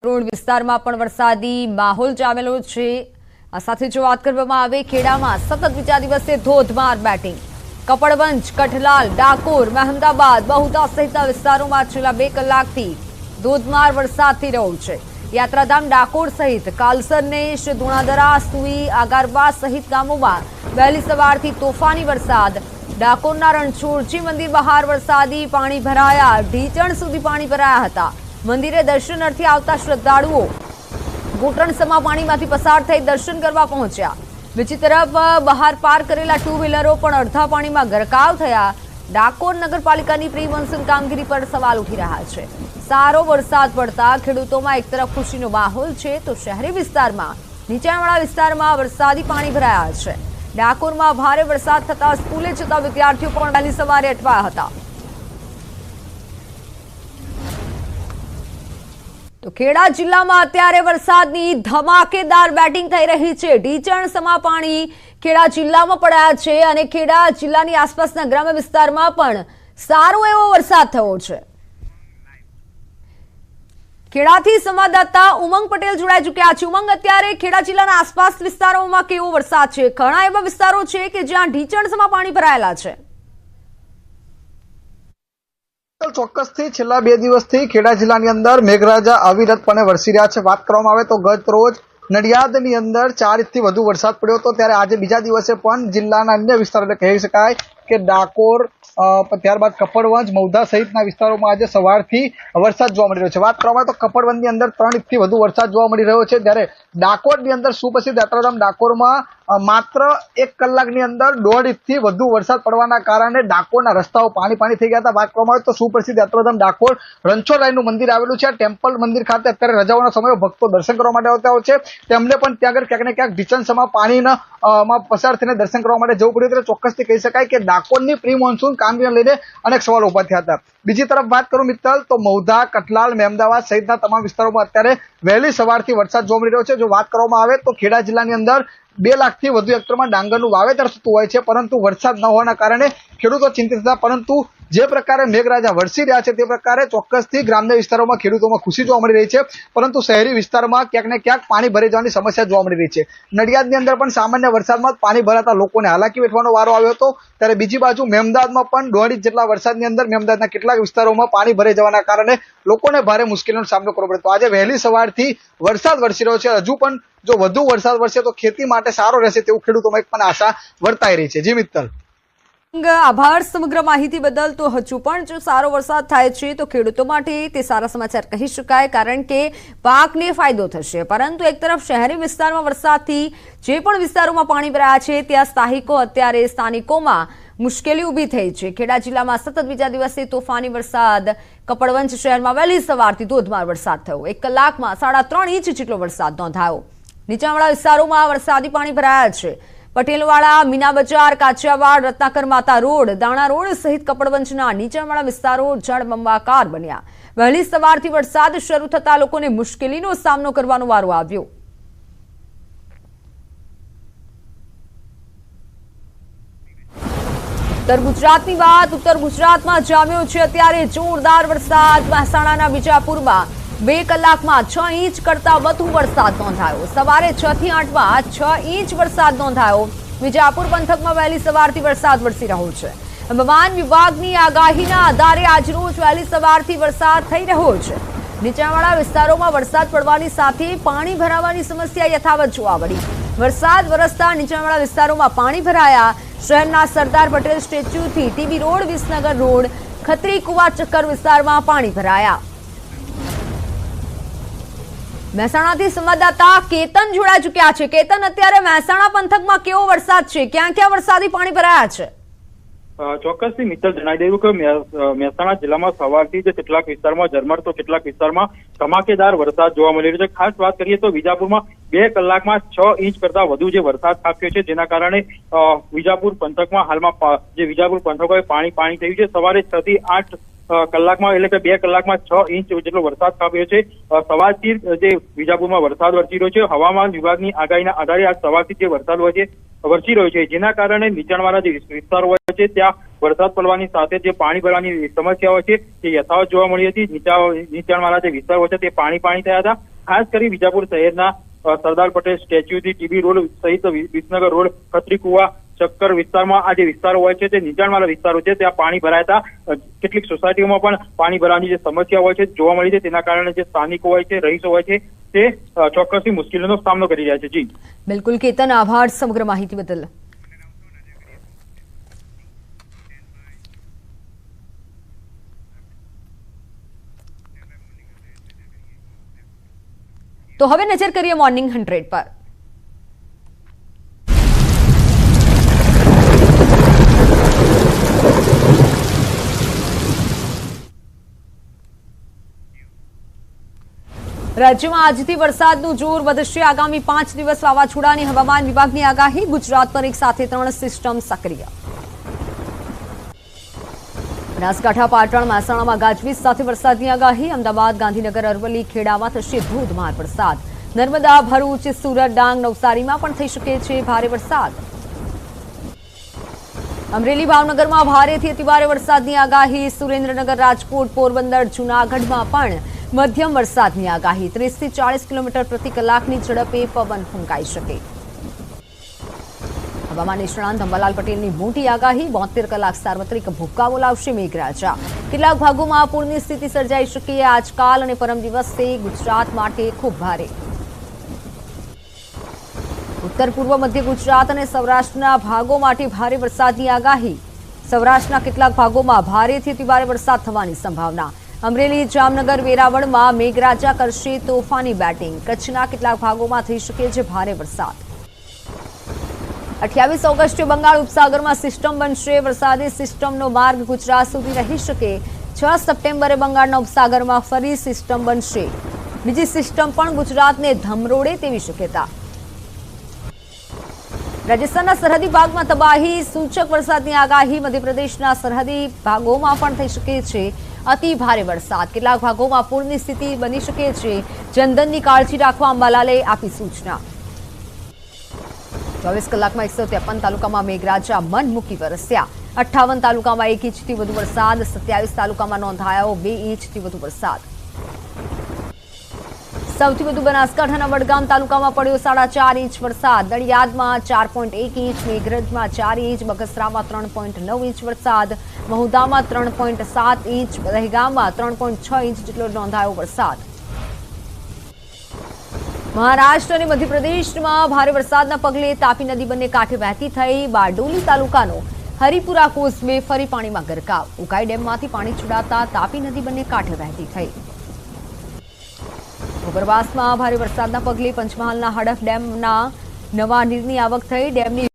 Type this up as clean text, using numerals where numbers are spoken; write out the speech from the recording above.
Road વિસ્તારમાં પણ વરસાદી માહોલ જામેલો છે। આ સાથે જો વાત કરવામાં આવે ખેડામાં સતત બીજા દિવસે ધોધમાર બેટિંગ। કપડવંજ, કઠલાલ, ડાકોર, મહેમદાબાદ, બહુદા સહિતના વિસ્તારોમાં છેલ્લા 2 કલાકથી ધોધમાર વરસાદ થઈ રહ્યો છે। યાત્રાધામ ડાકોર સહિત કાલસરનેશ, દુણાદરા, સુઈ, આગારવા સહિત ગામોમાં વહેલી સવારથી તોફાની વરસાદ। ડાકોરના રણછોડજી મંદિર બહાર વરસાદી પાણી ભરાયા, ઢીચણ સુધી પાણી ભરાયા હતા। મંદિરે દર્શનાર્થે આવતા શ્રદ્ધાળુઓ ઘૂંટણસમા પાણીમાંથી પસાર થઈ દર્શન કરવા પહોંચ્યા। બીજી તરફ બહાર પાર્ક કરેલા 2 વ્હીલરો પણ અડધા પાણીમાં ગરકાવ થયા। ડાકોર નગરપાલિકાની પ્રી મોન્સૂન કામગીરી પર સવાલ ઉઠી રહ્યા છે। સારો વરસાદ પડતા ખેડૂતોમાં એક તરફ ખુશીનો માહોલ છે, તો શહેરી વિસ્તારમાં નીચાણવાળા વિસ્તારમાં વરસાદી પાણી ભરાયા છે। ડાકોરમાં ભારે વરસાદ થતા સ્કૂલે જતા વિદ્યાર્થીઓ પણ વહેલી સવારે અટવાયા હતા। તો ખેડા જિલ્લામાં અત્યારે વરસાદની ધમાકેદાર બેટિંગ થઈ રહી છે। ઢીચણ સમા પાણી ખેડા જિલ્લામાં પડ્યા છે અને ખેડા જિલ્લાની આસપાસના ગ્રામ્ય વિસ્તારમાં પણ સારો એવો વરસાદ થયો છે। ખેડાથી સંવાદદાતા ઉમંગ પટેલ જોડાઈ ચૂક્યા છે। ઉમંગ, અત્યારે ખેડા જિલ્લાના આસપાસ વિસ્તારોમાં કેવો વરસાદ છે? ઘણા એવા વિસ્તારો છે કે જ્યાં ઢીચણ સમા પાણી ભરાયેલા છે। ચોક્કસથી છેલ્લા 2 દિવસથી ખેડા જિલ્લાની અંદર મેઘરાજા અવિરતપણે વરસી રહ્યા છે। વાત કરવામાં આવે તો ગત રોજ નડિયાદની અંદર 4 ઇંચથી વધુ વરસાદ પડ્યો હતો, ત્યારે આજે બીજા દિવસે પણ જિલ્લાના અન્ય વિસ્તારો એટલે કહી શકાય કે ડાકોર, ત્યારબાદ કપડવંજ, મૌધા સહિતના વિસ્તારોમાં આજે સવારથી વરસાદ જોવા મળી રહ્યો છે। વાત કરવામાં આવે તો કપડવંજની અંદર 3 ઇંચથી વધુ વરસાદ જોવા મળી રહ્યો છે, જ્યારે ડાકોરની અંદર સુપ્રસિદ્ધ યાત્રાધામ ડાકોરમાં માત્ર 1 કલાકની અંદર 1.5 ઇંચથી વધુ વરસાદ પડવાના કારણે ડાકોરના રસ્તાઓ પાણી થઈ ગયા હતા। વાત કરવામાં આવે તો સુપ્રસિદ્ધ યાત્રાધામ ડાકોર રણછોડરાયનું મંદિર આવેલું છે। ટેમ્પલ મંદિર ખાતે અત્યારે રજાઓના સમયે ભક્તો દર્શન કરવા માટે આવતા હોય છે, તેમને પણ ત્યાં આગળ ક્યાંક ને ક્યાંક ઢીચણસમા પાણીમાં પસાર થઈને દર્શન કરવા માટે જવું પડ્યું। ત્યારે ચોક્કસથી કહી શકાય કે ડાકોરની પ્રી મોન્સૂન કામગીરીને લઈને અનેક સવાલો ઉભા થયા હતા। બીજી તરફ વાત કરું મિત્તલ, તો મૌધા, કઠલાલ, મહેમદાબાદ સહિતના તમામ વિસ્તારોમાં અત્યારે વહેલી સવારથી વરસાદ જોવા મળી રહ્યો છે। જો વાત કરવામાં આવે તો ખેડા જિલ્લાની અંદર 2 લાખથી વધુ હેક્ટરમાં ડાંગરનું વાવેતર થતું હોય છે, પરંતુ વરસાદ ન હોવાના કારણે ખેડૂતો ચિંતિત હતા। પરંતુ જે પ્રકારે મેઘરાજા વરસી રહ્યા છે તે પ્રકારે ચોક્કસથી ગ્રામ્ય વિસ્તારોમાં ખેડૂતોમાં ખુશી જોવા મળી રહી છે, પરંતુ શહેરી વિસ્તારમાં ક્યાંક ને ક્યાંક પાણી ભરાઈ જવાની સમસ્યા જોવા મળી રહી છે। નડિયાદની અંદર પણ સામાન્ય વરસાદમાં પાણી ભરાતા લોકોને હાલાકી વેઠવાનો વારો આવ્યો હતો, ત્યારે બીજી બાજુ મહેમદાબાદમાં પણ 1.5 ઇંચ જેટલા વરસાદની અંદર મહેમદાબાદના કેટલાક વિસ્તારોમાં પાણી ભરાઈ જવાના કારણે લોકોને ભારે મુશ્કેલીનો સામનો કરવો પડ્યો। તો આજે વહેલી સવારથી વરસાદ વરસી રહ્યો છે। હજુ પણ જો વધુ વરસાદ વરસે તો ખેતી માટે સારો રહેશે તેવું ખેડૂતોમાં એક પણ આશા વર્તાઈ રહી છે। જી મિત્તલ, આભાર સમગ્ર માહિતી બદલ। તો હજુ પણ જો સારો વરસાદ થાય છે તો ખેડૂતો માટે તે સારા સમાચાર કહી શકાય, કારણ કે પાકને ફાયદો થશે। પરંતુ એક તરફ શહેરી વિસ્તારમાં વરસાદથી જે પણ વિસ્તારોમાં પાણી ભરાયા છે ત્યાં સ્થાનિકોમાં મુશ્કેલી ઊભી થઈ છે। ખેડા જિલ્લામાં સતત બીજા દિવસે તોફાની વરસાદ। કપડવંજ શહેરમાં વહેલી સવારથી ધોધમાર વરસાદ થયો। 1 કલાકમાં 3.5 ઇંચ જેટલો વરસાદ નોંધાયો। નીચાણવાળા વિસ્તારોમાં વરસાદી પાણી ભરાયા છે। પટેલવાડા, મીના બજાર, કાચિયાવાડ, રત્નાકર માતા રોડ, દાણા રોડ સહિત કપડવંજના નીચાણવાળા વિસ્તારો જળબંબાકાર બન્યા। વહેલી સવારથી વરસાદ શરૂ થતા લોકોને મુશ્કેલીનો સામનો કરવાનો વારો આવ્યો। ઉત્તર ગુજરાતની વાત, ઉત્તર ગુજરાતમાં જામ્યો છે અત્યારે જોરદાર વરસાદ। મહેસાણાના વિજાપુરમાં 2 કલાકમાં 6 ઇંચ કરતા વધુ વરસાદ નોંધાયો। સવારે 6 થી 8માં 6 ઇંચ વરસાદ નોંધાયો। વિજાપુર પંથકમાં વહેલી સવારથી વરસાદ વરસી રહ્યો છે। હવામાન વિભાગની આગાહીના આધારે આજરોજ વહેલી સવારથી વરસાદ થઈ રહ્યો છે। નીચાણવાળા વિસ્તારોમાં વરસાદ પડવાની સાથે પાણી ભરાવાની સમસ્યા યથાવત જોવા મળી। વરસાદ વરસતા નીચાણવાળા વિસ્તારોમાં પાણી ભરાયા। શહેરના સરદાર પટેલ સ્ટેચ્યુથી TB road, Visnagar road, Khatri Kuva ચક્કર વિસ્તારમાં પાણી ભરાયા। મહેસાણાથી સંવાદદાતા કેતન જોડાઈ ચૂક્યા છે। કેતન, અત્યારે મહેસાણા પંથકમાં કેવો વરસાદ છે? ક્યાં ક્યાં વરસાદી પાણી ભરાયા છે? ચોક્કસથી મિત્તલ જણાવી દેવું કે મહેસાણા જિલ્લામાં સવારથી જ કેટલાક વિસ્તારમાં ઝરમર તો કેટલાક વિસ્તારમાં ધમાકેદાર વરસાદ જોવા મળી રહ્યો છે। ખાસ વાત કરીએ તો વિજાપુરમાં 2 કલાકમાં 6 ઇંચ કરતા વધુ જે વરસાદ ખાબક્યો છે, જેના કારણે વિજાપુર પંથકમાં હાલમાં જે વિજાપુર પંથકોએ પાણી થયું છે। સવારે 6 થી 8 કલાકમાં એટલે કે 2 કલાકમાં 6 ઇંચ જેટલો વરસાદ ખાબક્યો છે। સવારથી જે વિજાપુરમાં વરસાદ વરસી રહ્યો છે, હવામાન વિભાગની આગાહીના આધારે આ સવારથી જે વરસાદ વરસી રહ્યો છે, જેના કારણે નીચાણવાળા જે વિસ્તારો હોય છે ત્યાં વરસાદ પડવાની સાથે જે પાણી ભરવાની સમસ્યા હોય છે તે યથાવત જોવા મળી હતી। નીચાણવાળા જે વિસ્તારો હોય છે તે પાણી થયા હતા। ખાસ કરી વિજાપુર શહેરના સરદાર પટેલ સ્ટેચ્યુથી ટીબી રોડ સહિત વિસનગર રોડ, ખત્રી કુવા, ચક્કર વિસ્તારમાં આ જે વિસ્તારો હોય છે તે નીચાણવાળા વિસ્તારો છે ત્યાં પાણી ભરાયા હતા। કેટલીક સોસાયટીઓમાં પણ પાણી ભરાવાની જે સમસ્યા હોય છે જોવા મળી છે, તેના કારણે જે સ્થાનિકો હોય છે, રહીશો હોય છે તે ચોક્કસથી મુશ્કેલીનો સામનો કરી રહ્યા છે। જી બિલકુલ કેતન, આભાર સમગ્ર માહિતી બદલ। તો હવે નજર કરીએ મોર્નિંગ 100 પર। રાજ્યમાં આજથી વરસાદનું જોર વધશે। આગામી 5 દિવસ વાવાઝોડાની હવામાન વિભાગની આગાહી। ગુજરાત પર એક સાથે 3 સિસ્ટમ સક્રિય। બનાસકાંઠા, પાટણ, મહેસાણામાં ગાજવીજ સાથે વરસાદની આગાહી। અમદાવાદ, ગાંધીનગર, અરવલ્લી, ખેડામાં થશે ધોધમાર વરસાદ। નર્મદા, ભરૂચ, સુરત, ડાંગ, નવસારીમાં પણ થઈ શકે છે ભારે વરસાદ। અમરેલી, ભાવનગરમાં ભારેથી અતિભારે વરસાદની આગાહી। સુરેન્દ્રનગર, રાજકોટ, પોરબંદર, જૂનાગઢમાં પણ મધ્યમ વરસાદની આગાહી। 30 થી 40 કિલોમીટર પ્રતિ કલાકની ઝડપે પવન ફૂંકાઈ શકે। હવામાન નિષ્ણાંત અંબાલાલ પટેલની મોટી આગાહી। 72 કલાક સાર્વત્રિક ભૂક્કા બોલાવશે મેઘરાજા। કેટલાક ભાગોમાં પૂરની સ્થિતિ સર્જાઈ શકે। આજકાલ અને પરમ દિવસે ગુજરાત માટે ખૂબ ભારે। ઉત્તર પૂર્વ મધ્ય ગુજરાત અને સૌરાષ્ટ્રના ભાગો માટે ભારે વરસાદની આગાહી। સૌરાષ્ટ્રના કેટલાક ભાગોમાં ભારેથી અતિભારે વરસાદ થવાની સંભાવના। અમરેલી, જામનગર, વેરાવળમાં મેઘરાજા કરશે તોફાની બેટિંગ। કચ્છના કેટલાક ભાગોમાં થઈ શકે છે ભારે વરસાદ। 28 ઓગસ્ટે બંગાળ ઉપસાગરમાં સિસ્ટમ બનશે। વરસાદી સિસ્ટમનો માર્ગ ગુજરાત સુધી રહી શકે। 6 સપ્ટેમ્બરે બંગાળના ઉપસાગરમાં ફરી સિસ્ટમ બનશે। બીજી સિસ્ટમ પણ ગુજરાતને ધમરોડે તેવી શક્યતા। રાજસ્થાનના સરહદી ભાગમાં તબાહી, સૂચક વરસાદની આગાહી। મધ્યપ્રદેશના સરહદી ભાગોમાં પણ થઈ શકે છે અતિ ભારે વરસાદ। કેટલાક ભાગોમાં પૂરની સ્થિતિ બની શકે છે। જનધનની કાળજી રાખવા અંબાલાલે આપી સૂચના। 24 કલાકમાં 153 તાલુકામાં મેઘરાજા મન મૂકી વરસ્યા। 58 તાલુકામાં 1 ઇંચથી વધુ વરસાદ। 27 તાલુકામાં નોંધાયો 2 ઇંચથી વધુ વરસાદ। સૌથી વધુ બનાસકાંઠાના વડગામ તાલુકામાં પડ્યો 4.5 ઇંચ વરસાદ। નડિયાદમાં 4.1 ઇંચ, મેઘરજમાં 4 ઇંચ, બગસરામાં 3.9 ઇંચ વરસાદ, મહુદામાં 3.7 ઇંચ, દહેગામમાં 3.6 ઇંચ જેટલો નોંધાયો વરસાદ। મહારાષ્ટ્ર અને મધ્યપ્રદેશમાં ભારે વરસાદના પગલે તાપી નદી બંને કાંઠે વહેતી થઈ। બારડોલી તાલુકાનો હરિપુરા કોસવે ફરી પાણીમાં ગરકાવ। ઉકાઈ ડેમમાંથી પાણી છોડાતા તાપી નદી બંને કાંઠે વહેતી થઈ। ઉપરવાસમાં ભારે વરસાદના પગલે પંચમહાલના હડફ ડેમના નવા નીરની આવક થઈ। ડેમની